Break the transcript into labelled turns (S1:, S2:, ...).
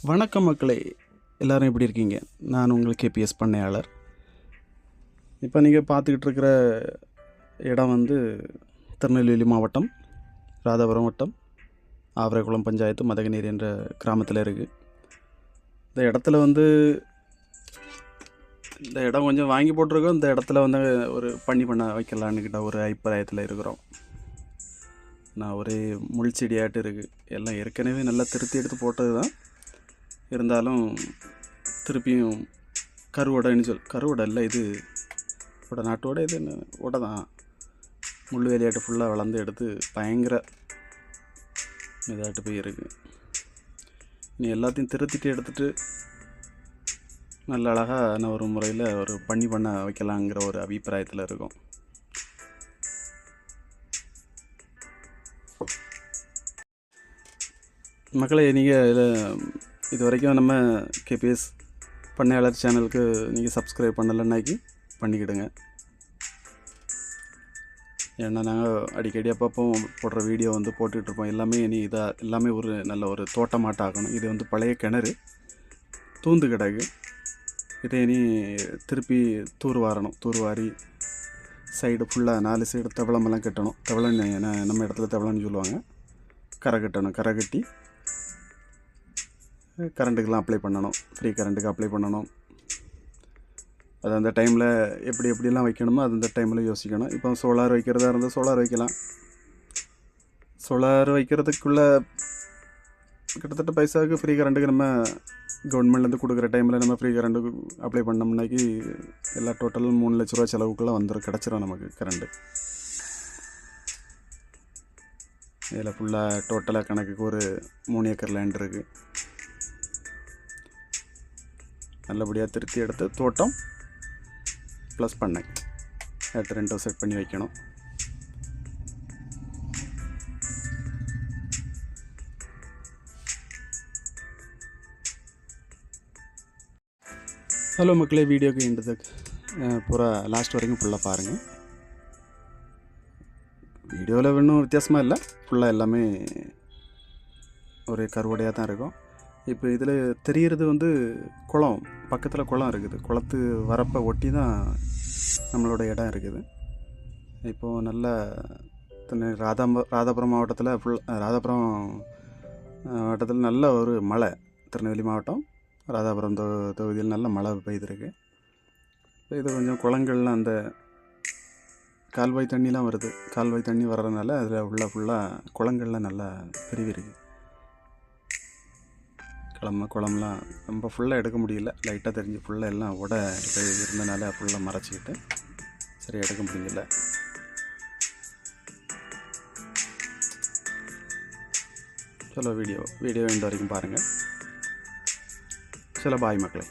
S1: வணக்கம் மக்களே, எல்லோரும் எப்படி இருக்கீங்க? நான் உங்கள் கேபிஎஸ் பண்ணையாளர். இப்போ நீங்கள் பார்த்துக்கிட்டு இருக்கிற இடம் வந்து திருநெல்வேலி மாவட்டம், ராதாபுரம் வட்டம், ஆவரைக்குளம் பஞ்சாயத்து, மதகநீர் என்ற கிராமத்தில் இருக்குது. இந்த இடத்துல வந்து இந்த இடம் கொஞ்சம் வாங்கி போட்டிருக்கோம். இந்த இடத்துல வந்து ஒரு பண்ண வைக்கலான்னுக்கிட்ட ஒரு அபிப்பிராயத்தில் இருக்கிறோம். நான் ஒரே முள் செடியாட்டு இருக்குது. எல்லாம் ஏற்கனவே நல்லா திருத்தி எடுத்து போட்டது தான். இருந்தாலும் திருப்பியும் கருவடை இல்லை, இது நாட்டோட இது உடை தான். முள் வேலையாட்டு ஃபுல்லாக வளர்ந்து எடுத்து பயங்கர இதாட்டு போய் இருக்குது. நீ எல்லாத்தையும் திருத்திட்டு எடுத்துகிட்டு நல்ல அழகான ஒரு முறையில் ஒரு பண்ண வைக்கலாங்கிற ஒரு அபிப்பிராயத்தில் இருக்கும். மக்களே, நீங்கள் இது வரைக்கும் நம்ம கேபிஎஸ் பண்ணையாளர் சேனலுக்கு நீங்கள் சப்ஸ்கிரைப் பண்ணலைன்னாக்கி பண்ணிக்கிடுங்க. ஏன்னா நாங்கள் அடிக்கடி அப்பப்போ போடுற வீடியோ வந்து போட்டுட்ருப்போம். எல்லாமே ஒரு நல்ல ஒரு தோட்டமாட்டம் ஆகணும். இது வந்து பழைய கிணறு தூந்து கிடக்கு. இதை இனி திருப்பி தூர்வாரி சைடு ஃபுல்லாக 4 சைடு தவளமெல்லாம் கட்டணும். தவளன்னு நம்ம இடத்துல தவளன்னு சொல்லுவாங்க. கரை கட்டி கரண்ட்டுக்கெலாம் அப்ளை பண்ணணும். ஃப்ரீ கரண்ட்டுக்கு அப்ளை பண்ணணும். அது அந்த டைமில் எப்படிலாம் வைக்கணுமோ அது அந்த டைமில் யோசிக்கணும். இப்போ சோலார் வைக்கிறதா இருந்தால் சோலார் வைக்கலாம். சோலார் வைக்கிறதுக்குள்ளே கிட்டத்தட்ட பைசாவுக்கு ஃப்ரீ கரண்ட்டுக்கு நம்ம கவர்மெண்ட்லேருந்து கொடுக்குற டைமில் நம்ம ஃப்ரீ கரண்ட்டுக்கு அப்ளை பண்ணோம்னாக்கி எல்லா டோட்டலும் 3 லட்ச ரூபா செலவுக்குள்ளே கிடச்சிரும் நமக்கு கரண்ட்டு. இதில் ஃபுல்லாக டோட்டலாக கணக்குக்கு ஒரு 3 ஏக்கர் லேண்ட் இருக்குது. நல்லபடியாக திருத்தி எடுத்து தோட்டம் ப்ளஸ் பண்ணை ரெண்டும் செட் பண்ணி வைக்கணும். ஹலோ மக்களே, வீடியோக்கு பூரா லாஸ்ட் வரைக்கும் ஃபுல்லாக பாருங்கள். வீடியோவில் இன்னும் வித்தியாசமாக இல்லை, ஃபுல்லாக எல்லாமே ஒரு கருவடையாக தான் இருக்கும். இப்போ இதில் தெரிகிறது வந்து குளம், பக்கத்தில் குளம் இருக்குது. குளத்து வரப்பை ஒட்டி தான் நம்மளோட இடம் இருக்குது. இப்போது நல்ல ராதாபுரம் மாவட்டத்தில் ராதாபுரம் மாவட்டத்தில் நல்ல ஒரு மழை. திருநெல்வேலி மாவட்டம் ராதாபுரம் தொகுதியில் நல்ல மழை பெய்திருக்கு. இது கொஞ்சம் குளங்கள்லாம் அந்த கால்வாய் தண்ணிலாம் வருது. கால்வாய் தண்ணி வர்றதுனால அதில் ஃபுல்லாக குளங்கள்லாம் நல்லா பெருவி இருக்குது. குளம்லாம் ரொம்ப ஃபுல்லாக எடுக்க முடியல, லைட்டாக தெரிஞ்சு ஃபுல்லாக எல்லாம் இருந்தனால ஃபுல்லாக மறைச்சிக்கிட்டு சரி எடுக்க முடியல. வீடியோ இந்த வரைக்கும் பாருங்கள். பாய் மக்களே.